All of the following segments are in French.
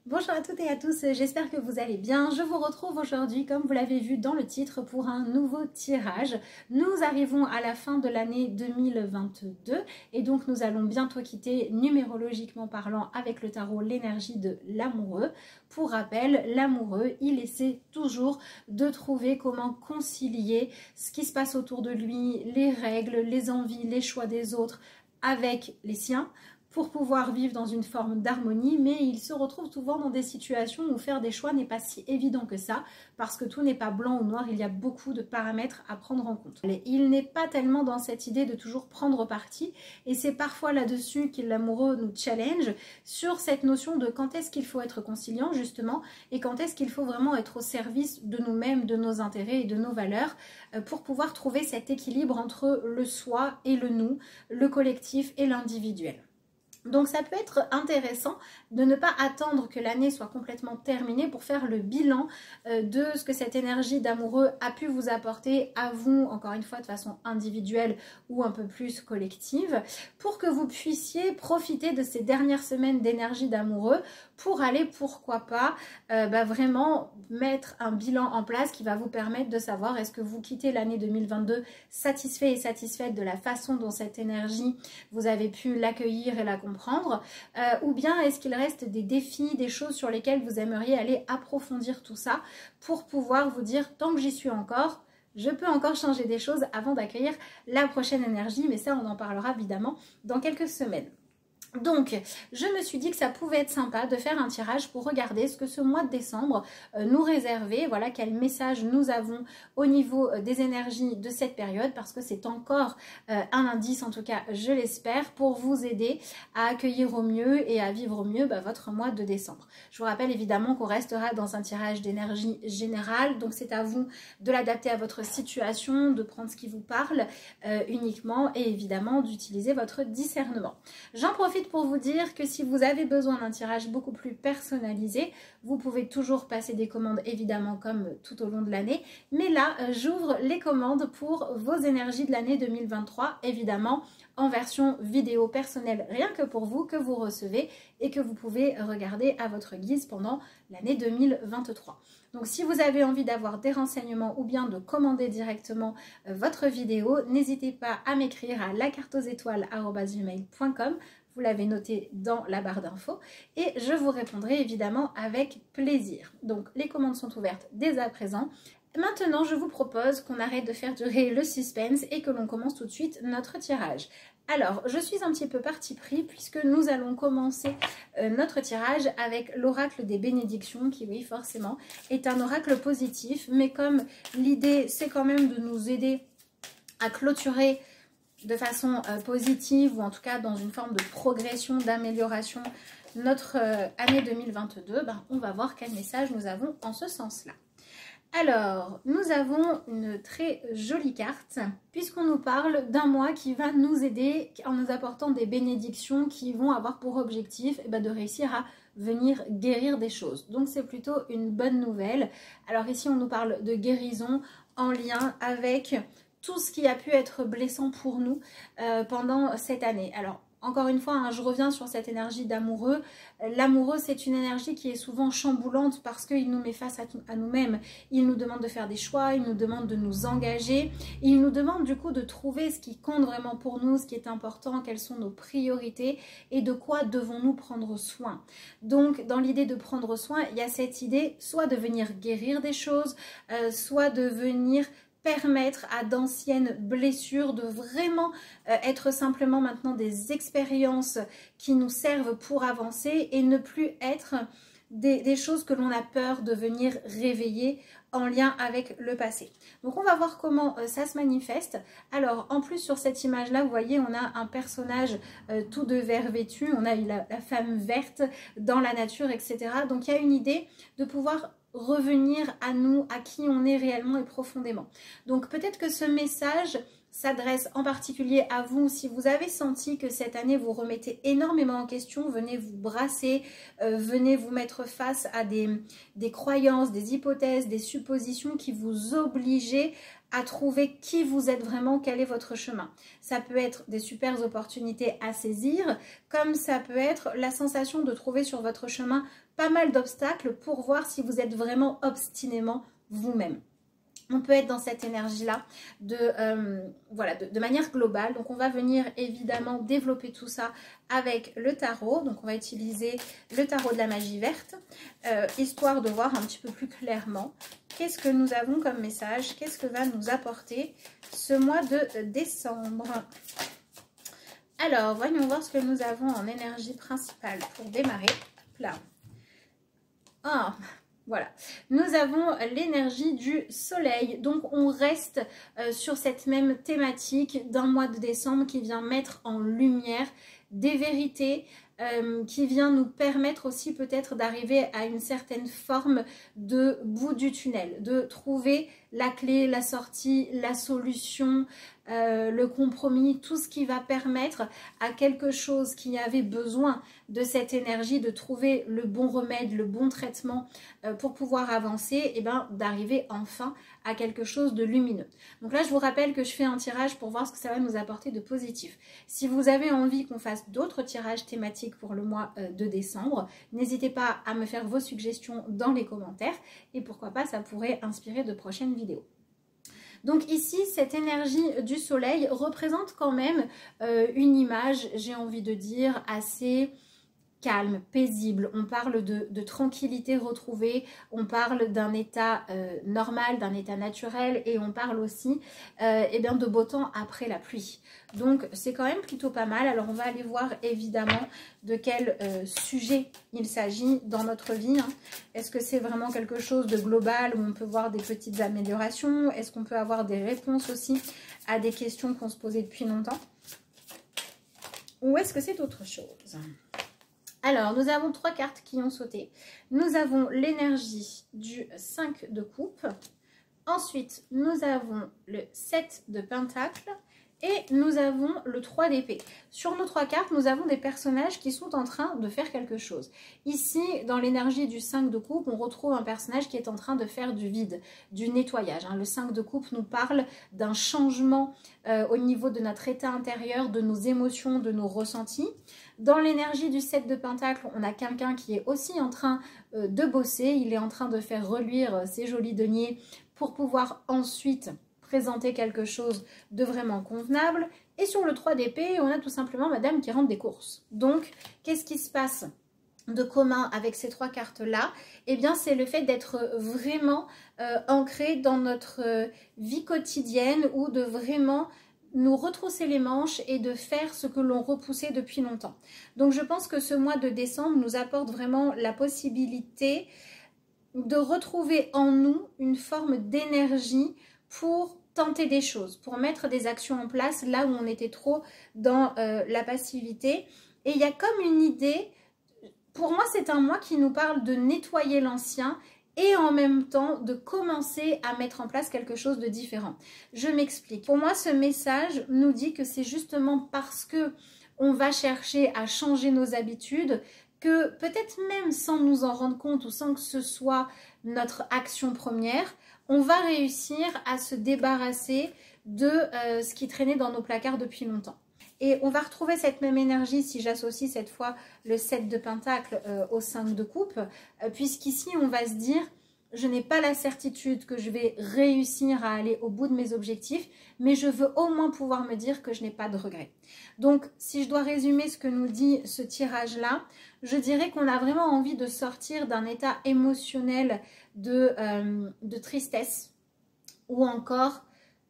Bonjour à toutes et à tous, j'espère que vous allez bien. Je vous retrouve aujourd'hui, comme vous l'avez vu dans le titre, pour un nouveau tirage. Nous arrivons à la fin de l'année 2022 et donc nous allons bientôt quitter, numérologiquement parlant, avec le tarot, l'énergie de l'amoureux. Pour rappel, l'amoureux, il essaie toujours de trouver comment concilier ce qui se passe autour de lui, les règles, les envies, les choix des autres avec les siens, pour pouvoir vivre dans une forme d'harmonie, mais il se retrouve souvent dans des situations où faire des choix n'est pas si évident que ça, parce que tout n'est pas blanc ou noir, il y a beaucoup de paramètres à prendre en compte. Il n'est pas tellement dans cette idée de toujours prendre parti, et c'est parfois là-dessus que l'amoureux nous challenge, sur cette notion de quand est-ce qu'il faut être conciliant justement, et quand est-ce qu'il faut vraiment être au service de nous-mêmes, de nos intérêts et de nos valeurs, pour pouvoir trouver cet équilibre entre le soi et le nous, le collectif et l'individuel. Donc ça peut être intéressant de ne pas attendre que l'année soit complètement terminée pour faire le bilan de ce que cette énergie d'amoureux a pu vous apporter à vous, encore une fois de façon individuelle ou un peu plus collective, pour que vous puissiez profiter de ces dernières semaines d'énergie d'amoureux pour aller, pourquoi pas, vraiment mettre un bilan en place qui va vous permettre de savoir est-ce que vous quittez l'année 2022 satisfait et satisfaite de la façon dont cette énergie, vous avez pu l'accueillir et la comprendre, ou bien est-ce qu'il reste des défis, des choses sur lesquelles vous aimeriez aller approfondir tout ça pour pouvoir vous dire tant que j'y suis encore, je peux encore changer des choses avant d'accueillir la prochaine énergie, mais ça on en parlera évidemment dans quelques semaines. Donc, je me suis dit que ça pouvait être sympa de faire un tirage pour regarder ce que ce mois de décembre nous réservait, voilà quel message nous avons au niveau des énergies de cette période, parce que c'est encore un indice, en tout cas je l'espère, pour vous aider à accueillir au mieux et à vivre au mieux votre mois de décembre. Je vous rappelle évidemment qu'on restera dans un tirage d'énergie générale, donc c'est à vous de l'adapter à votre situation, de prendre ce qui vous parle uniquement et évidemment d'utiliser votre discernement. J'en profite pour vous dire que si vous avez besoin d'un tirage beaucoup plus personnalisé, vous pouvez toujours passer des commandes évidemment comme tout au long de l'année, mais là j'ouvre les commandes pour vos énergies de l'année 2023, évidemment en version vidéo personnelle rien que pour vous, que vous recevez et que vous pouvez regarder à votre guise pendant l'année 2023. Donc si vous avez envie d'avoir des renseignements ou bien de commander directement votre vidéo, n'hésitez pas à m'écrire à lacarteauxétoiles@gmail.com. Vous l'avez noté dans la barre d'infos et je vous répondrai évidemment avec plaisir. Donc les commandes sont ouvertes dès à présent. Maintenant, je vous propose qu'on arrête de faire durer le suspense et que l'on commence tout de suite notre tirage. Alors, je suis un petit peu parti pris puisque nous allons commencer notre tirage avec l'oracle des bénédictions qui, oui, forcément, est un oracle positif. Mais comme l'idée, c'est quand même de nous aider à clôturer de façon positive ou en tout cas dans une forme de progression, d'amélioration notre année 2022, on va voir quel message nous avons en ce sens-là. Alors, nous avons une très jolie carte puisqu'on nous parle d'un mois qui va nous aider en nous apportant des bénédictions qui vont avoir pour objectif de réussir à venir guérir des choses. Donc c'est plutôt une bonne nouvelle. Alors ici on nous parle de guérison en lien avec tout ce qui a pu être blessant pour nous pendant cette année. Alors, encore une fois, je reviens sur cette énergie d'amoureux. L'amoureux, c'est une énergie qui est souvent chamboulante parce qu'il nous met face à nous-mêmes. Il nous demande de faire des choix, il nous demande de nous engager. Il nous demande du coup de trouver ce qui compte vraiment pour nous, ce qui est important, quelles sont nos priorités et de quoi devons-nous prendre soin. Donc, dans l'idée de prendre soin, il y a cette idée soit de venir guérir des choses, soit de venir permettre à d'anciennes blessures de vraiment être simplement maintenant des expériences qui nous servent pour avancer et ne plus être des choses que l'on a peur de venir réveiller en lien avec le passé. Donc on va voir comment ça se manifeste. Alors en plus sur cette image là vous voyez on a un personnage tout de vert vêtu, on a la femme verte dans la nature etc. Donc il y a une idée de pouvoir revenir à nous, à qui on est réellement et profondément. Donc peut-être que ce message s'adresse en particulier à vous si vous avez senti que cette année vous remettez énormément en question, venez vous brasser, venez vous mettre face à des croyances, des hypothèses, des suppositions qui vous obligent à trouver qui vous êtes vraiment, quel est votre chemin. Ça peut être des super opportunités à saisir, comme ça peut être la sensation de trouver sur votre chemin pas mal d'obstacles pour voir si vous êtes vraiment obstinément vous-même. On peut être dans cette énergie-là voilà, de manière globale. Donc, on va venir évidemment développer tout ça avec le tarot. Donc, on va utiliser le tarot de la magie verte, histoire de voir un petit peu plus clairement qu'est-ce que nous avons comme message, qu'est-ce que va nous apporter ce mois de décembre. Alors, voyons voir ce que nous avons en énergie principale pour démarrer. Là. Ah, voilà, nous avons l'énergie du soleil, donc on reste sur cette même thématique d'un mois de décembre qui vient mettre en lumière des vérités, qui vient nous permettre aussi peut-être d'arriver à une certaine forme de bout du tunnel, de trouver la clé, la sortie, la solution, le compromis, tout ce qui va permettre à quelque chose qui avait besoin de cette énergie, de trouver le bon remède, le bon traitement pour pouvoir avancer, et ben, d'arriver enfin à quelque chose de lumineux. Donc là, je vous rappelle que je fais un tirage pour voir ce que ça va nous apporter de positif. Si vous avez envie qu'on fasse d'autres tirages thématiques pour le mois de décembre, n'hésitez pas à me faire vos suggestions dans les commentaires et pourquoi pas, ça pourrait inspirer de prochaines vidéos. Donc ici, cette énergie du soleil représente quand même une image, j'ai envie de dire, assez calme, paisible. On parle de tranquillité retrouvée, on parle d'un état normal, d'un état naturel, et on parle aussi eh bien, de beau temps après la pluie. Donc c'est quand même plutôt pas mal. Alors on va aller voir évidemment de quel sujet il s'agit dans notre vie. Hein. Est-ce que c'est vraiment quelque chose de global où on peut voir des petites améliorations? Est-ce qu'on peut avoir des réponses aussi à des questions qu'on se posait depuis longtemps? Ou est-ce que c'est autre chose? Alors, nous avons 3 cartes qui ont sauté. Nous avons l'énergie du 5 de coupe. Ensuite, nous avons le 7 de pentacle. Et nous avons le 3 d'épée. Sur nos 3 cartes, nous avons des personnages qui sont en train de faire quelque chose. Ici, dans l'énergie du 5 de coupe, on retrouve un personnage qui est en train de faire du vide, du nettoyage. Le 5 de coupe nous parle d'un changement au niveau de notre état intérieur, de nos émotions, de nos ressentis. Dans l'énergie du 7 de pentacle, on a quelqu'un qui est aussi en train de bosser. Il est en train de faire reluire ses jolis deniers pour pouvoir ensuite présenter quelque chose de vraiment convenable. Et sur le 3 d'épée, on a tout simplement madame qui rentre des courses. Donc, qu'est-ce qui se passe de commun avec ces 3 cartes-là? Eh bien, c'est le fait d'être vraiment ancré dans notre vie quotidienne, ou de vraiment nous retrousser les manches et de faire ce que l'on repoussait depuis longtemps. Donc, je pense que ce mois de décembre nous apporte vraiment la possibilité de retrouver en nous une forme d'énergie pour tenter des choses, pour mettre des actions en place là où on était trop dans la passivité. Et il y a comme une idée, pour moi c'est un mois qui nous parle de nettoyer l'ancien et en même temps de commencer à mettre en place quelque chose de différent. Je m'explique. Pour moi, ce message nous dit que c'est justement parce que on va chercher à changer nos habitudes que peut-être même sans nous en rendre compte ou sans que ce soit notre action première, on va réussir à se débarrasser de ce qui traînait dans nos placards depuis longtemps. Et on va retrouver cette même énergie si j'associe cette fois le 7 de pentacle au 5 de coupe, puisqu'ici on va se dire, je n'ai pas la certitude que je vais réussir à aller au bout de mes objectifs, mais je veux au moins pouvoir me dire que je n'ai pas de regrets. Donc, si je dois résumer ce que nous dit ce tirage-là, je dirais qu'on a vraiment envie de sortir d'un état émotionnel de tristesse, ou encore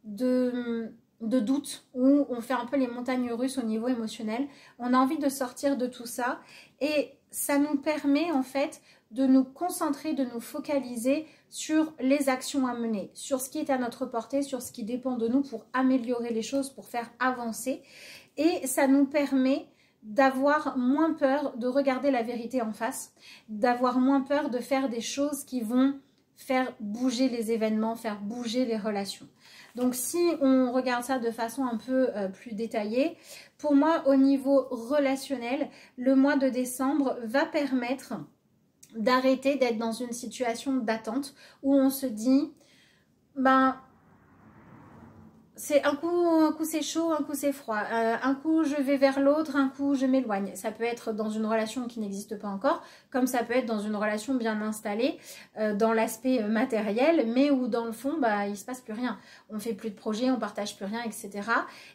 de doute, où on fait un peu les montagnes russes au niveau émotionnel. On a envie de sortir de tout ça, et ça nous permet en fait de nous concentrer, de nous focaliser sur les actions à mener, sur ce qui est à notre portée, sur ce qui dépend de nous pour améliorer les choses, pour faire avancer. Et ça nous permet d'avoir moins peur de regarder la vérité en face, d'avoir moins peur de faire des choses qui vont faire bouger les événements, faire bouger les relations. Donc si on regarde ça de façon un peu plus détaillée, pour moi au niveau relationnel, le mois de décembre va permettre d'arrêter d'être dans une situation d'attente où on se dit, ben c'est un coup c'est chaud, un coup c'est froid, un coup je vais vers l'autre, un coup je m'éloigne. Ça peut être dans une relation qui n'existe pas encore, comme ça peut être dans une relation bien installée, dans l'aspect matériel, mais où dans le fond, bah, il ne se passe plus rien. On ne fait plus de projets, on ne partage plus rien, etc.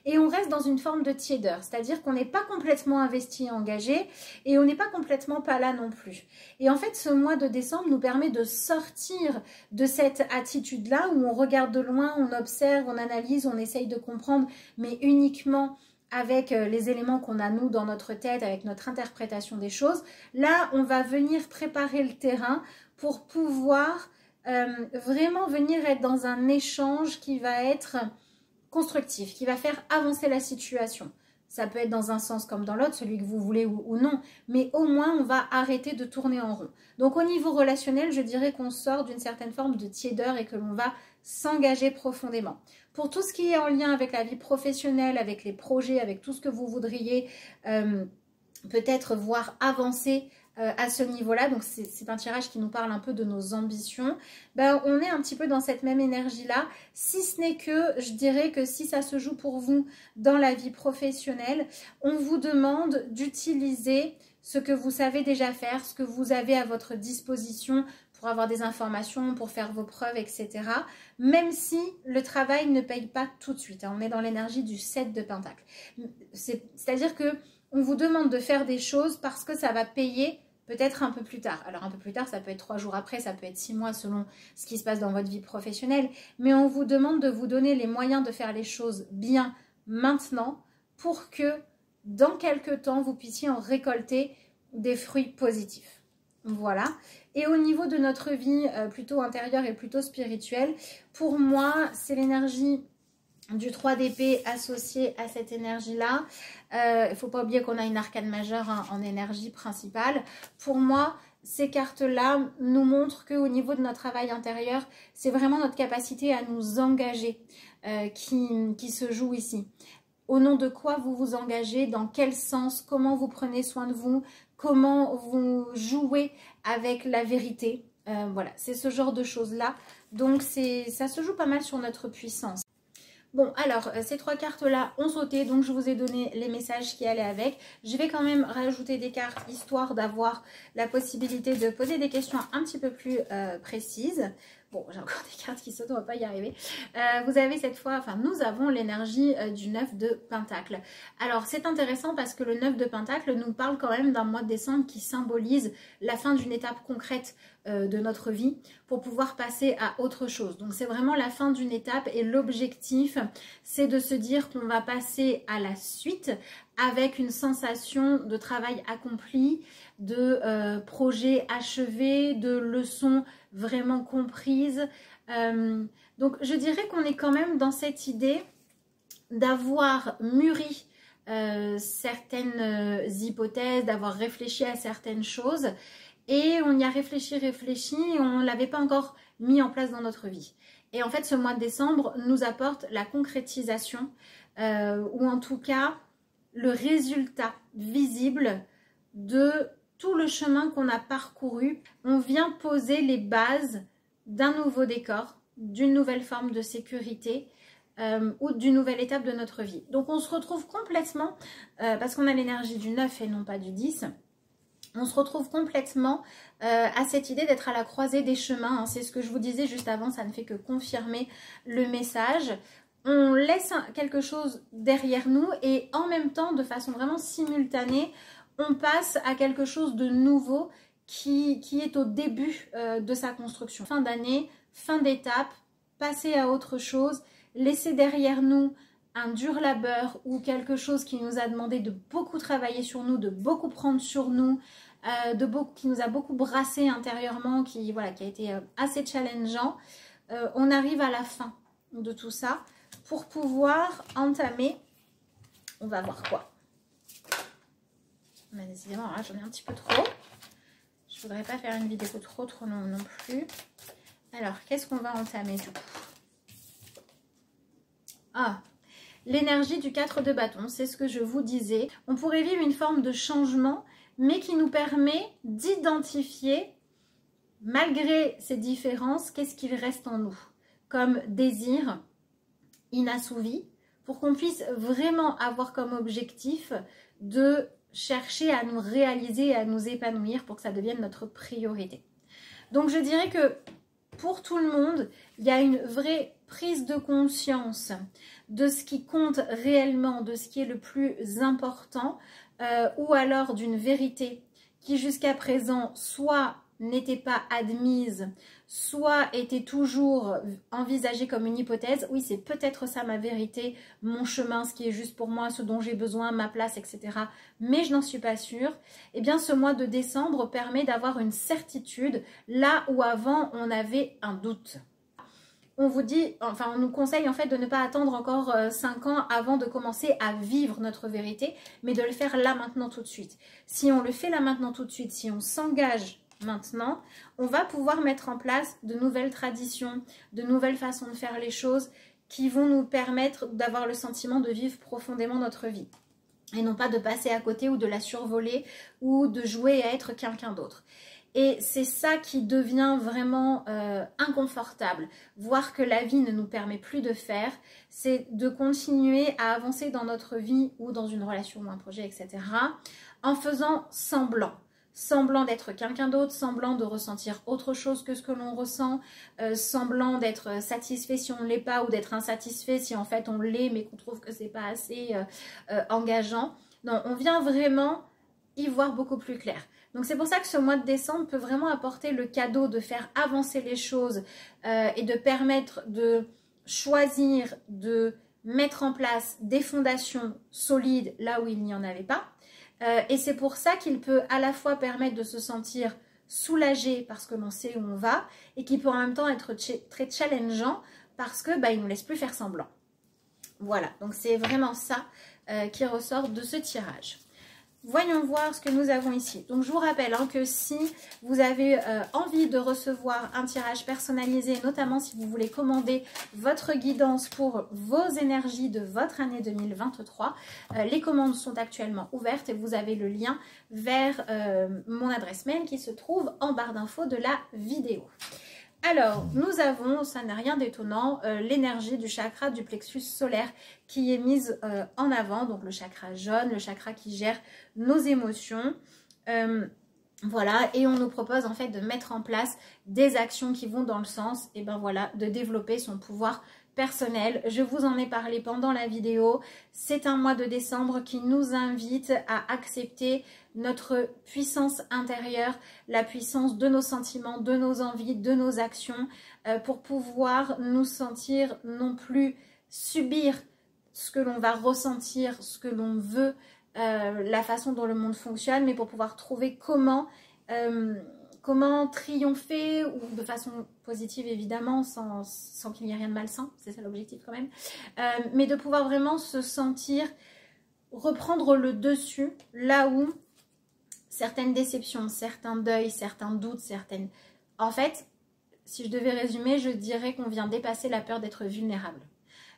Et on reste dans une forme de tiédeur, c'est-à-dire qu'on n'est pas complètement investi et engagé, et on n'est pas complètement pas là non plus. Et en fait, ce mois de décembre nous permet de sortir de cette attitude-là, où on regarde de loin, on observe, on analyse, on essaye de comprendre, mais uniquement avec les éléments qu'on a nous dans notre tête, avec notre interprétation des choses. Là, on va venir préparer le terrain pour pouvoir vraiment venir être dans un échange qui va être constructif, qui va faire avancer la situation. Ça peut être dans un sens comme dans l'autre, celui que vous voulez ou non, mais au moins on va arrêter de tourner en rond. Donc au niveau relationnel, je dirais qu'on sort d'une certaine forme de tiédeur et que l'on va s'engager profondément. Pour tout ce qui est en lien avec la vie professionnelle, avec les projets, avec tout ce que vous voudriez peut-être voir avancer à ce niveau-là, donc c'est un tirage qui nous parle un peu de nos ambitions, ben, on est un petit peu dans cette même énergie-là, si ce n'est que, je dirais que si ça se joue pour vous dans la vie professionnelle, on vous demande d'utiliser ce que vous savez déjà faire, ce que vous avez à votre disposition pour avoir des informations, pour faire vos preuves, etc. Même si le travail ne paye pas tout de suite, hein, on est dans l'énergie du 7 de Pentacle. C'est-à-dire que on vous demande de faire des choses parce que ça va payer peut-être un peu plus tard. Alors un peu plus tard, ça peut être 3 jours après, ça peut être 6 mois selon ce qui se passe dans votre vie professionnelle. Mais on vous demande de vous donner les moyens de faire les choses bien maintenant pour que dans quelques temps, vous puissiez en récolter des fruits positifs. Voilà. Et au niveau de notre vie plutôt intérieure et plutôt spirituelle, pour moi, c'est l'énergie du 3 d'épée associé à cette énergie-là. Il ne faut pas oublier qu'on a une arcane majeure hein, en énergie principale. Pour moi, ces cartes-là nous montrent qu'au niveau de notre travail intérieur, c'est vraiment notre capacité à nous engager qui se joue ici. Au nom de quoi vous vous engagez, dans quel sens, comment vous prenez soin de vous, comment vous jouez avec la vérité. Voilà, c'est ce genre de choses-là. Donc ça se joue pas mal sur notre puissance. Bon, alors, ces 3 cartes-là ont sauté, donc je vous ai donné les messages qui allaient avec. Je vais quand même rajouter des cartes, histoire d'avoir la possibilité de poser des questions un petit peu plus précises. Bon, j'ai encore des cartes qui sautent, on va pas y arriver. Vous avez cette fois, enfin, nous avons l'énergie du 9 de Pentacle. Alors, c'est intéressant parce que le 9 de Pentacle nous parle quand même d'un mois de décembre qui symbolise la fin d'une étape concrète de notre vie pour pouvoir passer à autre chose. Donc, c'est vraiment la fin d'une étape et l'objectif, c'est de se dire qu'on va passer à la suite avec une sensation de travail accompli, de projets achevés, de leçons vraiment comprises. Donc je dirais qu'on est quand même dans cette idée d'avoir mûri certaines hypothèses, d'avoir réfléchi à certaines choses et on y a réfléchi et on ne l'avait pas encore mis en place dans notre vie. Et en fait ce mois de décembre nous apporte la concrétisation ou en tout cas le résultat visible de tout le chemin qu'on a parcouru. On vient poser les bases d'un nouveau décor, d'une nouvelle forme de sécurité ou d'une nouvelle étape de notre vie. Donc on se retrouve complètement, parce qu'on a l'énergie du 9 et non pas du 10, on se retrouve complètement à cette idée d'être à la croisée des chemins. Hein. C'est ce que je vous disais juste avant, ça ne fait que confirmer le message. On laisse quelque chose derrière nous et en même temps, de façon vraiment simultanée, on passe à quelque chose de nouveau qui est au début de sa construction. Fin d'année, fin d'étape, passer à autre chose, laisser derrière nous un dur labeur ou quelque chose qui nous a demandé de beaucoup travailler sur nous, de beaucoup prendre sur nous, qui nous a beaucoup brassé intérieurement, qui a été assez challengeant. On arrive à la fin de tout ça pour pouvoir entamer, on va voir quoi. Mais décidément, là j'en ai un petit peu trop. Je voudrais pas faire une vidéo trop longue non plus. Alors, qu'est-ce qu'on va entamer du coup? Ah, l'énergie du 4 de bâton, c'est ce que je vous disais. On pourrait vivre une forme de changement, mais qui nous permet d'identifier, malgré ces différences, qu'est-ce qu'il reste en nous, comme désir, inassouvis, pour qu'on puisse vraiment avoir comme objectif de chercher à nous réaliser et à nous épanouir pour que ça devienne notre priorité. Donc je dirais que pour tout le monde, il y a une vraie prise de conscience de ce qui compte réellement, de ce qui est le plus important, ou alors d'une vérité qui jusqu'à présent soit n'était pas admise, soit était toujours envisagée comme une hypothèse. Oui, c'est peut-être ça ma vérité, mon chemin, ce qui est juste pour moi, ce dont j'ai besoin, ma place, etc. Mais je n'en suis pas sûre. Eh bien, ce mois de décembre permet d'avoir une certitude là où avant on avait un doute. On vous dit, enfin on nous conseille en fait de ne pas attendre encore 5 ans avant de commencer à vivre notre vérité, mais de le faire là maintenant tout de suite. Si on le fait là maintenant tout de suite, si on s'engage maintenant, on va pouvoir mettre en place de nouvelles traditions, de nouvelles façons de faire les choses qui vont nous permettre d'avoir le sentiment de vivre profondément notre vie. Et non pas de passer à côté ou de la survoler ou de jouer à être quelqu'un d'autre. Et c'est ça qui devient vraiment inconfortable. Voir que la vie ne nous permet plus de faire, c'est de continuer à avancer dans notre vie ou dans une relation ou un projet, etc. en faisant semblant. Semblant d'être quelqu'un d'autre, semblant de ressentir autre chose que ce que l'on ressent, semblant d'être satisfait si on ne l'est pas ou d'être insatisfait si en fait on l'est mais qu'on trouve que c'est pas assez engageant. Non, on vient vraiment y voir beaucoup plus clair. Donc c'est pour ça que ce mois de décembre peut vraiment apporter le cadeau de faire avancer les choses et de permettre de choisir, de mettre en place des fondations solides là où il n'y en avait pas. Et c'est pour ça qu'il peut à la fois permettre de se sentir soulagé parce que l'on sait où on va et qui peut en même temps être très challengeant parce que il nous laisse plus faire semblant. Voilà, donc c'est vraiment ça qui ressort de ce tirage. Voyons voir ce que nous avons ici. Donc je vous rappelle que si vous avez envie de recevoir un tirage personnalisé, notamment si vous voulez commander votre guidance pour vos énergies de votre année 2023, les commandes sont actuellement ouvertes et vous avez le lien vers mon adresse mail qui se trouve en barre d'infos de la vidéo. Alors, nous avons, ça n'a rien d'étonnant, l'énergie du chakra du plexus solaire qui est mise en avant, donc le chakra jaune, le chakra qui gère nos émotions. Voilà, et on nous propose en fait de mettre en place des actions qui vont dans le sens, et voilà, de développer son pouvoir personnel. Je vous en ai parlé pendant la vidéo. C'est un mois de décembre qui nous invite à accepter notre puissance intérieure, la puissance de nos sentiments, de nos envies, de nos actions, pour pouvoir nous sentir non plus subir ce que l'on va ressentir, ce que l'on veut, la façon dont le monde fonctionne, mais pour pouvoir trouver comment triompher, ou de façon positive évidemment, sans qu'il n'y ait rien de malsain, c'est ça l'objectif quand même, mais de pouvoir vraiment se sentir reprendre le dessus là où certaines déceptions, certains deuils, certains doutes, certaines... En fait, si je devais résumer, je dirais qu'on vient dépasser la peur d'être vulnérable.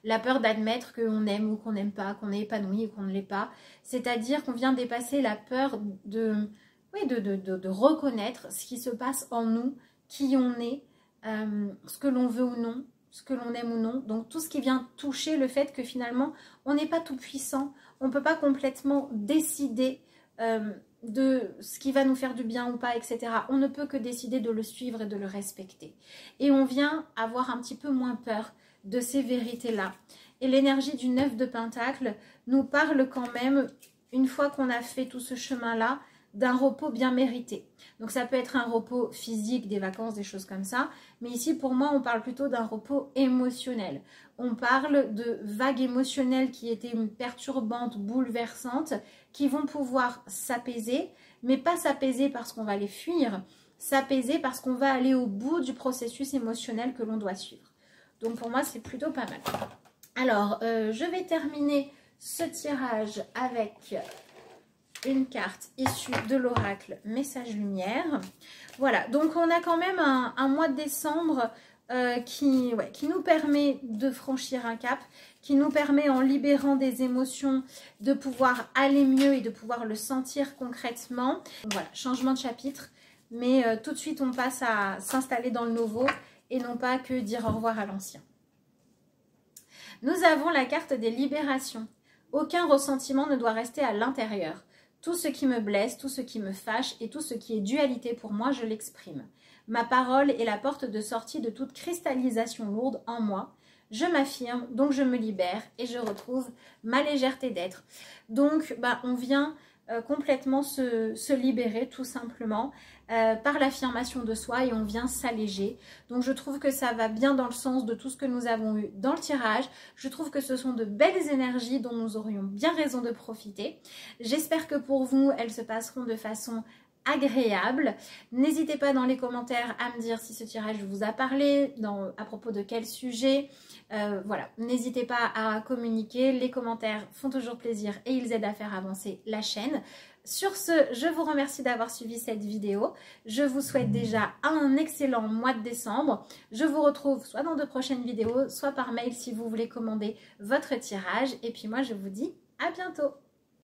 La peur d'admettre qu'on aime ou qu'on n'aime pas, qu'on est épanoui ou qu'on ne l'est pas. C'est-à-dire qu'on vient dépasser la peur de reconnaître ce qui se passe en nous, qui on est, ce que l'on veut ou non, ce que l'on aime ou non. Donc tout ce qui vient toucher le fait que finalement, on n'est pas tout puissant, on ne peut pas complètement décider de ce qui va nous faire du bien ou pas, etc. On ne peut que décider de le suivre et de le respecter. Et on vient avoir un petit peu moins peur de ces vérités-là. Et l'énergie du 9 de Pentacle nous parle quand même, une fois qu'on a fait tout ce chemin-là, d'un repos bien mérité. Donc ça peut être un repos physique, des vacances, des choses comme ça. Mais ici, pour moi, on parle plutôt d'un repos émotionnel. On parle de vagues émotionnelles qui étaient perturbantes, bouleversantes, qui vont pouvoir s'apaiser, mais pas s'apaiser parce qu'on va les fuir, s'apaiser parce qu'on va aller au bout du processus émotionnel que l'on doit suivre. Donc pour moi, c'est plutôt pas mal. Alors, je vais terminer ce tirage avec une carte issue de l'oracle Message Lumière. Voilà, donc on a quand même un mois de décembre qui nous permet de franchir un cap, qui nous permet en libérant des émotions de pouvoir aller mieux et de pouvoir le sentir concrètement. Voilà, changement de chapitre, mais tout de suite on passe à s'installer dans le nouveau et non pas que dire au revoir à l'ancien. Nous avons la carte des libérations. Aucun ressentiment ne doit rester à l'intérieur. Tout ce qui me blesse, tout ce qui me fâche et tout ce qui est dualité pour moi, je l'exprime. Ma parole est la porte de sortie de toute cristallisation lourde en moi. Je m'affirme, donc je me libère et je retrouve ma légèreté d'être. Donc, on vient complètement se libérer tout simplement par l'affirmation de soi et on vient s'alléger. Donc je trouve que ça va bien dans le sens de tout ce que nous avons eu dans le tirage. Je trouve que ce sont de belles énergies dont nous aurions bien raison de profiter. J'espère que pour vous, elles se passeront de façon agréable. N'hésitez pas dans les commentaires à me dire si ce tirage vous a parlé, à propos de quel sujet. Voilà, n'hésitez pas à communiquer. Les commentaires font toujours plaisir et ils aident à faire avancer la chaîne. Sur ce, je vous remercie d'avoir suivi cette vidéo. Je vous souhaite déjà un excellent mois de décembre. Je vous retrouve soit dans de prochaines vidéos, soit par mail si vous voulez commander votre tirage. Et puis moi, je vous dis à bientôt.